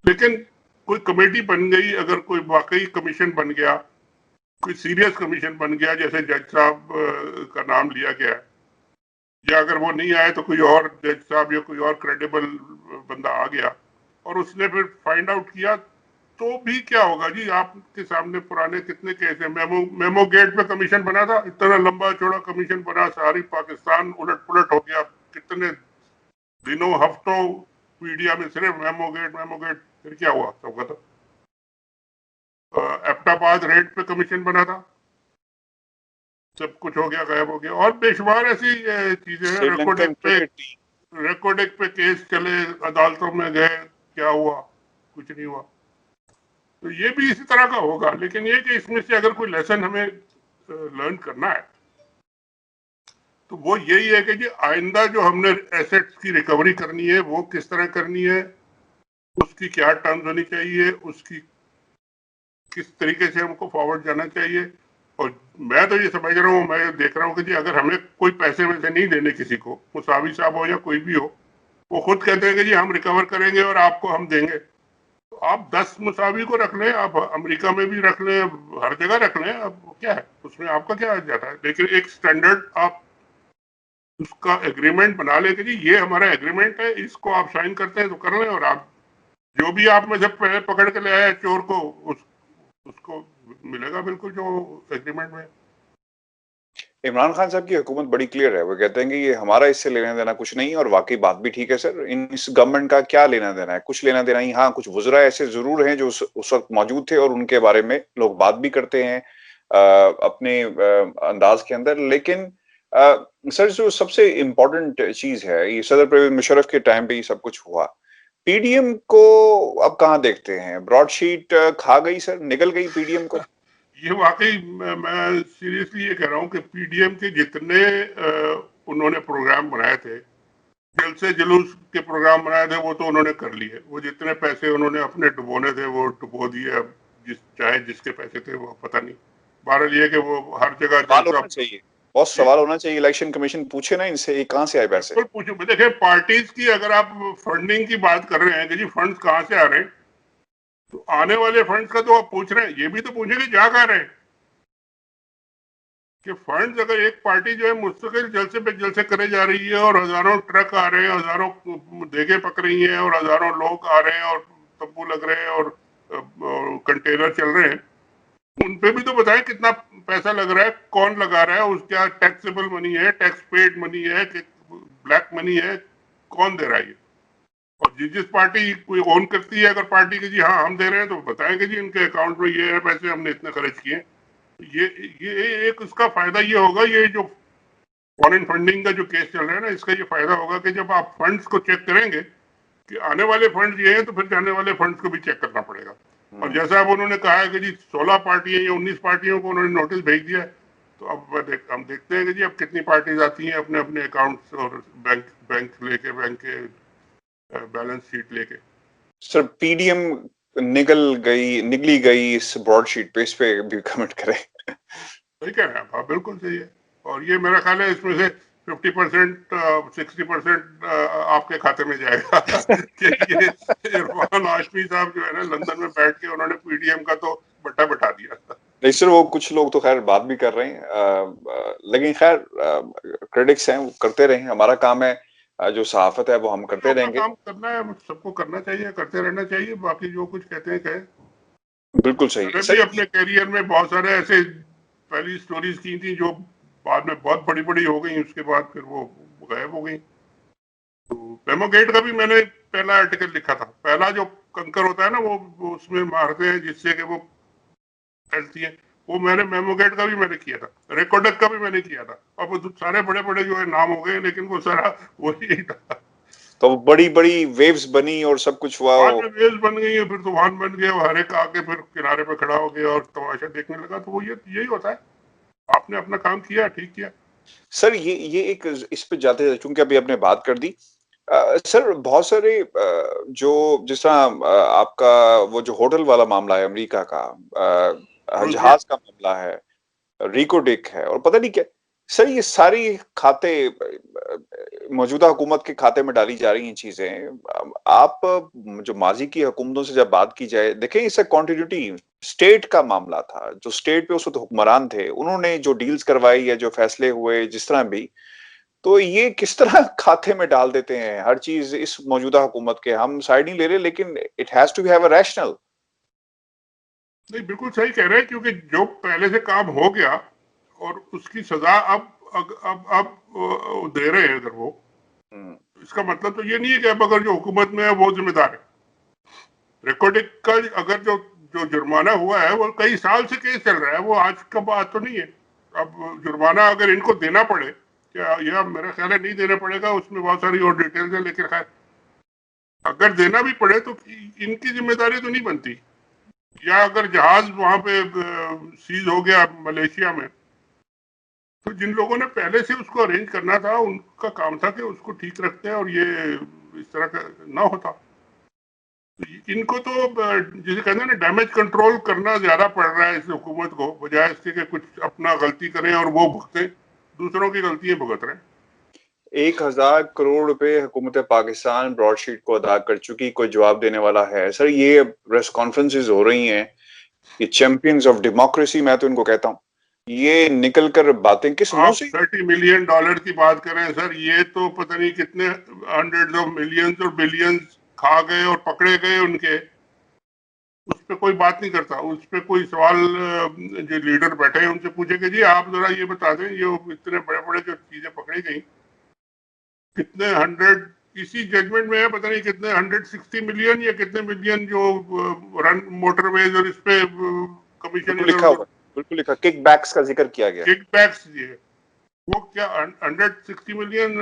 लेकिन कोई कमेटी बन गई, अगर कोई वाकई कमीशन बन गया, कोई सीरियस कमीशन बन गया, जैसे जज साहब का नाम लिया गया है, या अगर वो नहीं आए तो कोई और जज साहब या कोई और क्रेडिबल बंदा आ गया और उसने फिर फाइंड आउट किया, तो भी क्या होगा जी? आपके सामने पुराने कितने केस है। मेमो गेट पे कमीशन बना था, इतना लंबा चौड़ा कमीशन बना, सारी पाकिस्तान उलट पुलट हो गया, कितने दिनों हफ्तों मीडिया में सिर्फ मेमो गेट। फिर क्या हुआ? सब खत्म। एबटाबाद रेड पे कमीशन बना था, सब कुछ हो गया, गायब हो गया। और बेशुमार ऐसी चीजें हैं। श्रीलंकन क्रिकेट टीम, रेकॉर्ड पे केस चले, अदालतों में गए, क्या हुआ? कुछ नहीं हुआ। तो ये भी इसी तरह का होगा। लेकिन ये कि इसमें से अगर कोई लेसन हमें लर्न करना है तो वो यही है कि जी आइंदा जो हमने एसेट्स की रिकवरी करनी है वो किस तरह करनी है, उसकी क्या टर्म्स होनी चाहिए, उसकी किस तरीके से हमको फॉरवर्ड जाना चाहिए। और मैं तो ये समझ रहा हूँ, मैं देख रहा हूँ कि जी अगर हमें कोई पैसे वैसे नहीं देने किसी को, मुसावी साहब हो या कोई भी हो, वो खुद कहते हैं कि जी हम रिकवर करेंगे और आपको हम देंगे। तो आप 10 मुसावी को रख लें, आप अमेरिका में भी रख लें, हर जगह रख लें, अब क्या है उसमें, आपका क्या जाता है। लेकिन एक स्टैंडर्ड आप उसका एग्रीमेंट बना लें कि जी ये हमारा एग्रीमेंट है, इसको आप साइन करते हैं तो कर लें, और आप जो भी आप में से पकड़ के ले आए चोर को, उसको मिलेगा बिल्कुल जो एग्रीमेंट में। इमरान खान साहब की हुकूमत बड़ी क्लियर है। वो कहते हैं कि ये हमारा इससे लेना देना कुछ नहीं, और वाकई बात भी ठीक है सर। इस गवर्नमेंट का क्या लेना देना है? कुछ लेना देना ही। हाँ, कुछ वुज़रा ऐसे जरूर हैं जो उस वक्त मौजूद थे और उनके बारे में लोग बात भी करते हैं अपने अंदाज के अंदर। लेकिन सर, जो सबसे इम्पोर्टेंट चीज है, ये सदर परवेज मुशर्रफ के टाइम पे ये सब कुछ हुआ। पीडीएम को अब कहाँ देखते हैं? ब्रॉडशीट खा गई सर, निकल गई पीडीएम को? ये वाकई मैं सीरियसली ये कह रहा हूँ कि पीडीएम के जितने उन्होंने प्रोग्राम बनाए थे, जलसे जुलूस के प्रोग्राम बनाए थे, वो तो उन्होंने कर लिए। वो जितने पैसे उन्होंने अपने डुबोने थे वो डुबो दिए। अब चाहे जिसके पैसे थे वो पता नहीं। बहरहाल ये कि वो हर जगह सवाल जलसा। होना चाहिए, बहुत सवाल होना चाहिए। इलेक्शन कमीशन पूछे ना इनसे, ये कहाँ से आए पैसे? बिल्कुल पूछो। देखिए, पार्टीज की अगर आप फंडिंग की बात कर रहे हैं कि जी फंड्स कहाँ से आ रहे हैं, तो आने वाले फंड्स का तो आप पूछ रहे हैं, ये भी तो पूछेंगे जा कहाँ रहे हैं। कि फंड्स अगर एक पार्टी जो है मुस्तकिल जलसे पे जलसे करे जा रही है और हजारों ट्रक आ रहे हैं, हजारों देगे पक रही हैं और हजारों लोग आ रहे हैं और तंबू लग रहे हैं और कंटेनर चल रहे हैं, उन पे भी तो बताएं कितना पैसा लग रहा है, कौन लगा रहा है, उसका टैक्सेबल मनी है, टैक्स पेड मनी है कि ब्लैक मनी है, कौन दे रहा है ये। और जिस पार्टी कोई ओन करती है अगर पार्टी की जी हाँ हम दे रहे हैं, तो बताएं कि जी इनके अकाउंट में ये है पैसे, हमने इतने खर्च किए। ये एक उसका फायदा ये होगा, ये जो फॉरेन फंडिंग का जो केस चल रहा है ना, इसका ये फायदा होगा कि जब आप फंड्स को चेक करेंगे कि आने वाले फंड्स ये हैं, तो फिर जाने वाले फंड्स को भी चेक करना पड़ेगा। और जैसा अब उन्होंने कहा है कि जी 16 पार्टियां या 19 पार्टियों को उन्होंने नोटिस भेज दिया है, तो अब हम देखते हैं कि जी अब कितनी पार्टीज आती हैं अपने अपने अकाउंट्स और बैंक लेके, बैंक के बैलेंस शीट लेके। सर, पीडीएम निगली गई इस ब्रॉडशीट पे, इस पे भी कमेंट करें। सही कह रहे हैं आप, हाँ बिल्कुल सही है। और ये मेरा ख्याल है इसमें से 50% 60% आपके खाते में जाएगा। कि ये इरफान हाशमी साहब जो है ना, लंदन में बैठ के उन्होंने पीडीएम का तो बट्टा बैठा दिया। नहीं सर, वो कुछ लोग तो खैर बात भी कर रहे हैं, लेकिन खैर क्रिटिक्स हैं, वो करते रहे। हमारा काम है, जो सहाफत है वो हम करते अपना रहेंगे। काम करना है, सबको करना चाहिए, करते रहना चाहिए। बाकी जो कुछ कहते हैं कहे। बिल्कुल सही मैंने भी सर। अपने कैरियर में बहुत सारे ऐसे पहली स्टोरीज की थी जो बाद में बहुत बड़ी बड़ी हो गई, उसके बाद फिर वो गायब हो गई। तो डेमोक्रेट का भी मैंने पहला आर्टिकल लिखा था। पहला जो कंकर होता है ना, वो उसमें मारते हैं जिससे कि वो फैलती है। वो मैंने मेमोगेट का भी मैंने किया था, रिकॉर्डक का भी मैंने किया था। अब वो सारे बड़े बड़े जो है नाम हो गए, लेकिन वो सारा वही था। तो बड़ी बड़ी वेव्स बनी और सब कुछ हुआ। बाद में वेव्स बन गई है, फिर तूफान बन गया, हर एक आके फिर किनारे पे खड़ा हो गया और तमाशा देखने लगा। तो वो यही होता है। आपने अपना काम किया, ठीक किया। सर, ये एक इस पे जाते, चूंकि अभी आपने बात कर दी, सर बहुत सारे जो जिस तरह आपका वो जो होटल वाला मामला है अमेरिका का, रोजवेल्ट। जहाज का मामला है, रिको डिक है, और पता नहीं क्या, सर ये सारी खाते मौजूदा हुकूमत के खाते में डाली जा रही हैं चीजें। आप जो माजी की हुकूमतों से जब बात की जाए, देखें इससे कॉन्टिन्यूटी स्टेट का मामला था। जो स्टेट पे उस वक्त हुक्मरान थे, उन्होंने जो डील्स करवाई या जो फैसले हुए जिस तरह भी, तो ये किस तरह खाते में डाल देते हैं हर चीज इस मौजूदा हुकूमत के। हम साइड नहीं ले रहे, लेकिन it has to have a rational. नहीं, बिल्कुल सही कह रहे हैं, क्योंकि जो पहले से काम हो गया और उसकी सजा अब दे रहे हैं अगर वो, इसका मतलब तो ये नहीं है कि अब अगर जो हुकूमत में है वो जिम्मेदार है। रिकॉर्डिंग का अगर जो जो जुर्माना हुआ है वो कई साल से केस चल रहा है, वो आज का बात तो नहीं है। अब जुर्माना अगर इनको देना पड़े, क्या यह मेरा ख्याल है नहीं देना पड़ेगा, उसमें बहुत सारी और डिटेल्स है, लेकिन खैर अगर देना भी पड़े तो इनकी जिम्मेदारी तो नहीं बनती। या अगर जहाज वहां पे सीज हो गया मलेशिया में, तो जिन लोगों ने पहले से उसको अरेंज करना था उनका काम था कि उसको ठीक रखते हैं और ये इस तरह का ना होता। इनको तो जिसे कहते हैं ना, डैमेज कंट्रोल करना ज्यादा पड़ रहा है इस हुकूमत को, बजाय इसके कि कुछ अपना गलती करें और वो भुगते, दूसरों की गलतियां भुगत रहे हैं। 1000 करोड़ रुपए हुकूमत पाकिस्तान ब्रॉडशीट को अदा कर चुकी, कोई जवाब देने वाला है? सर ये प्रेस कॉन्फ्रेंसेज हो रही हैं, ये चैंपियंस ऑफ डेमोक्रेसी मैं तो इनको कहता हूँ, ये निकल कर बातें किस मुंह आप से? $30 मिलियन की बात करें सर, ये तो पता नहीं कितने हंड्रेड्स ऑफ मिलियंस और बिलियंस खा गए और पकड़े गए उनके, उस पर कोई बात नहीं करता। उस पर कोई सवाल जो लीडर बैठे हैं उनसे पूछे कि जी आप जरा ये बता दें, ये इतने बड़े बड़े जो चीजें पकड़ी गई, कितने हंड्रेड, इसी जजमेंट में है पता नहीं कितने 160 मिलियन या कितने मिलियन जो रन मोटरवेज और इस पे कमीशन बिल्कुल इधर लिखा उधर हुआ, बिल्कुल लिखा, किक बैक्स का जिक्र किया गया। किक बैक्स दिए, वो क्या 160 मिलियन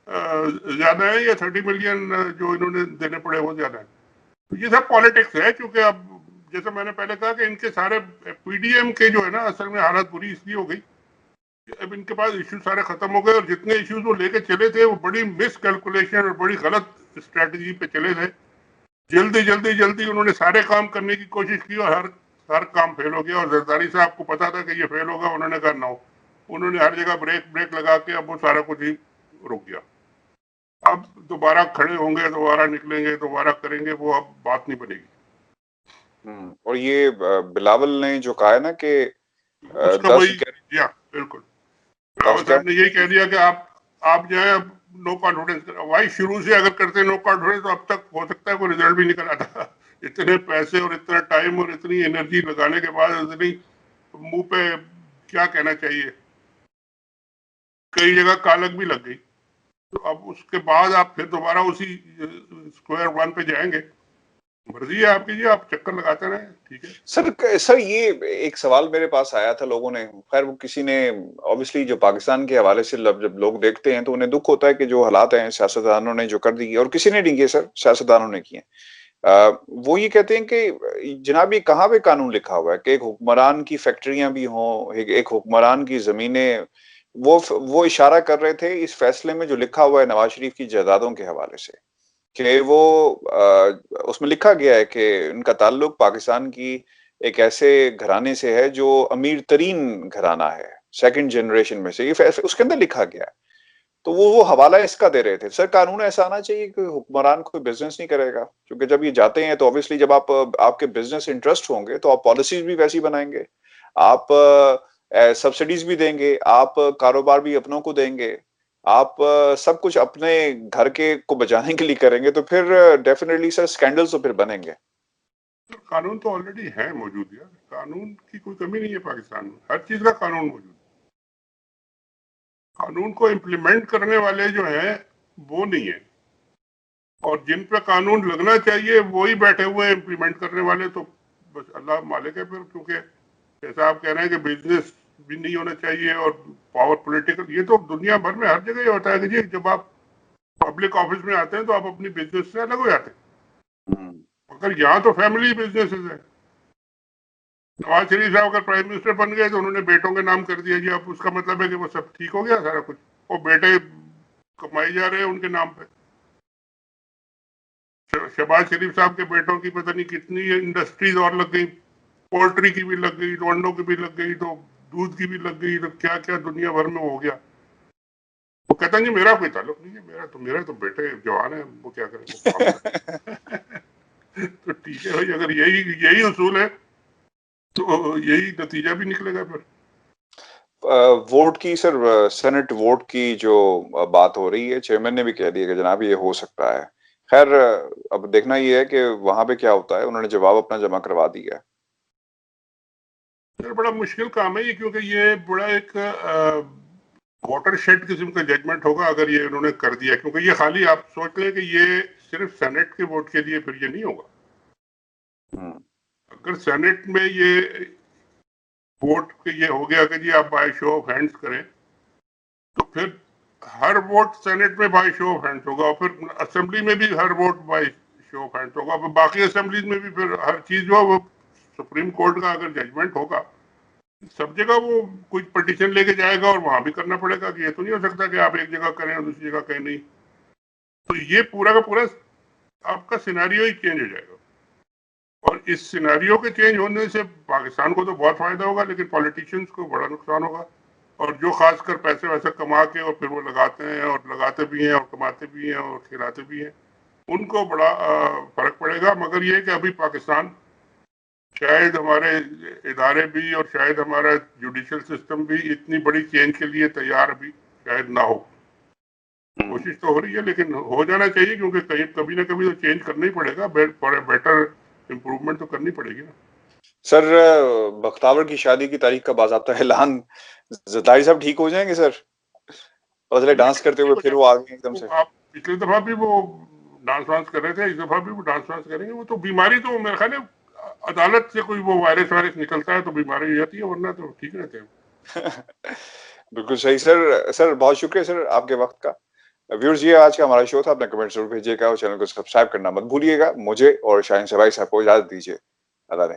ज्यादा है या 30 मिलियन जो इन्होंने देने पड़े वो ज्यादा है? तो ये सब पॉलिटिक्स है, क्योंकि अब जैसे मैंने पहले कहा कि इनके सारे पीडीएम के जो है ना, असल में हालत बुरी इसलिए हो गई, अब इनके पास इश्यू सारे खत्म हो गए और जितने इश्यूज वो लेके चले थे वो बड़ी मिस कैलकुलेशन और बड़ी गलत स्ट्रेटजी पे चले थे। जल्दी जल्दी जल्दी उन्होंने सारे काम करने की कोशिश की और हर हर काम फेल हो गया। और जरदारी साहब को पता था कि ये फेल होगा, उन्होंने कहा ना हो, उन्होंने हर जगह ब्रेक ब्रेक लगा के अब वो सारा कुछ ही रुक गया। अब दोबारा खड़े होंगे, दोबारा निकलेंगे, दोबारा करेंगे, वो अब बात नहीं बनेगी। और ये बिलावल ने जो कहा है ना कि उसका 10 वही दिया, बिल्कुल रावत क्या? साहब ने यही कह दिया कि आप जो है अब नो कॉन्फिडेंस कर। भाई शुरू से अगर करते नो कॉन्फिडेंस तो अब तक हो सकता है कोई रिजल्ट भी निकल आता। इतने पैसे और इतना टाइम और इतनी एनर्जी लगाने के बाद इतनी मुंह पे क्या कहना चाहिए, कई जगह कालक भी लग गई। तो अब उसके बाद आप फिर दोबारा उसी स्क्वायर वन पे जाएंगे। मर्जी है आपकी जी, आप चक्कर लगाते रहे, ठीक है। सर ये एक सवाल मेरे पास आया था लोगों ने, खैर वो किसी ने ऑब्वियसली जो पाकिस्तान के हवाले से जब लोग देखते हैं तो उन्हें दुख होता है कि जो हालात हैं सियासतदानों ने जो कर दी, और किसी ने नहीं किए सर, सियासतदानों ने किए। वो ये कहते हैं कि जनाब ये कहाँ पे कानून लिखा हुआ है कि एक हुक्मरान की फैक्ट्रियां भी हों, एक हुक्मरान की जमीनें। वो इशारा कर रहे थे इस फैसले में जो लिखा हुआ है नवाज शरीफ की जायदादों के हवाले से, कि वो उसमें लिखा गया है कि उनका ताल्लुक पाकिस्तान की एक ऐसे घराने से है जो अमीर तरीन घराना है, सेकंड जनरेशन में से, ये उसके अंदर लिखा गया है। तो वो हवाला इसका दे रहे थे। सर कानून ऐसा आना चाहिए कि हुक्मरान कोई बिजनेस नहीं करेगा, क्योंकि जब ये जाते हैं तो ऑब्वियसली जब आपके बिजनेस इंटरेस्ट होंगे तो आप पॉलिसीज भी वैसी बनाएंगे, आप सब्सिडीज भी देंगे, आप कारोबार भी अपनों को देंगे, आप सब कुछ अपने घर के को बचाने के लिए करेंगे, तो फिर डेफिनेटली सर स्कैंडल्स तो फिर बनेंगे। तो कानून तो ऑलरेडी है मौजूद यार, कानून की कोई कमी नहीं है पाकिस्तान में, हर चीज का कानून मौजूद है। कानून को इम्प्लीमेंट करने वाले जो हैं वो नहीं है, और जिन पे कानून लगना चाहिए वो ही बैठे हुए हैं इम्प्लीमेंट करने वाले। तो बस अल्लाह मालिक है फिर, क्योंकि जैसा आप कह रहे हैं कि बिजनेस भी नहीं होना चाहिए और पावर पॉलिटिकल, ये तो दुनिया भर में हर जगह ही होता है कि जी जब आप पब्लिक ऑफिस में आते हैं तो आप अपनी बिजनेस से अलग हो जाते हैं। मगर यहाँ तो फैमिली बिजनेसेस है। नवाज शरीफ साहब अगर प्राइम मिनिस्टर बन गए तो उन्होंने बेटों के नाम कर दिया जी, अब उसका मतलब है कि वो सब ठीक हो गया सारा कुछ, वो बेटे कमाई जा रहे हैं उनके नाम पे। शहबाज शरीफ साहब के बेटों की पता नहीं कितनी इंडस्ट्रीज और लग गई, पोल्ट्री की भी लग गई, अंडों की भी लग गई, तो दूध की भी लग गई, तो क्या क्या दुनिया भर में हो गया। वो कहता है जी मेरा कोई ताल्लुक नहीं है, मेरा तो बेटे जवान है, वो क्या करें, वो काम करें। तो ठीक है भाई, अगर यही उसूल है तो यही नतीजा भी निकलेगा फिर। वोट की सर, सेनेट वोट की जो बात हो रही है, चेयरमैन ने भी कह दिया कि जनाब ये हो सकता है। खैर अब देखना ये है कि वहां पे क्या होता है। उन्होंने जवाब अपना जमा करवा दिया है। यार बड़ा मुश्किल काम है ये, क्योंकि ये बड़ा एक वाटर शेड किस्म का जजमेंट होगा अगर ये उन्होंने कर दिया, क्योंकि ये खाली आप सोच लें कि ये सिर्फ सेनेट के वोट के लिए फिर ये नहीं होगा। हम्म, अगर सेनेट में ये वोट के ये हो गया कि जी आप बाय शो ऑफ हैंड्स करें, तो फिर हर वोट सेनेट में बाय शो ऑफ हैंड्स होगा, और फिर असेंबली में भी हर vote by show of hands होगा, फिर बाकी असेंबलीज में भी फिर हर चीज जो है वो सुप्रीम कोर्ट का अगर जजमेंट होगा, सब जगह वो कोई पटिशन लेके जाएगा और वहां भी करना पड़ेगा, कि ये तो नहीं हो सकता कि आप एक जगह करें और दूसरी जगह कहीं नहीं। तो ये पूरा का पूरा आपका सिनेरियो ही चेंज हो जाएगा, और इस सिनेरियो के चेंज होने से पाकिस्तान को तो बहुत फायदा होगा, लेकिन पॉलिटिशियंस को बड़ा नुकसान होगा। और जो खासकर पैसे वैसे कमा के और फिर वो लगाते हैं, और लगाते भी हैं और कमाते भी हैं और खिलाते भी हैं, उनको बड़ा फर्क पड़ेगा। मगर ये कि अभी पाकिस्तान, शायद हमारे इदारे भी और शायद हमारा जुडिशल सिस्टम भी इतनी बड़ी चेंज के लिए तैयार अभी शायद ना हो। कोशिश तो हो रही है, लेकिन हो जाना चाहिए, क्योंकि कहीं कभी ना कभी तो चेंज करना ही पड़ेगा, फॉर बेटर इम्प्रूवमेंट तो करनी पड़ेगी ना। सर बख्तावर की शादी की तारीख का बाज़ाब्ता ऐलान, जरदारी साहब ठीक हो जाएंगे सर? पता चले डांस करते हुए फिर वो आ गए एकदम से। आप पिछली दफा भी वो डांस वांस कर रहे थे, इस दफा भी वो डांस वांस करेंगे। वो तो बीमारी तो मेरे ख्याल है अदालत से कोई वो वायरस वायरस निकलता है तो बीमारी हो जाती है, वरना तो ठीक रहते हैं। बिल्कुल सही सर। सर बहुत शुक्रिया सर आपके वक्त का। व्यूअर्स ये आज का हमारा शो था। अपना कमेंट जरूर भेजिएगा और चैनल को सब्सक्राइब करना मत भूलिएगा। मुझे और शाहीन शहबाज साहब को इजाजत दीजिए। अल्लाह ने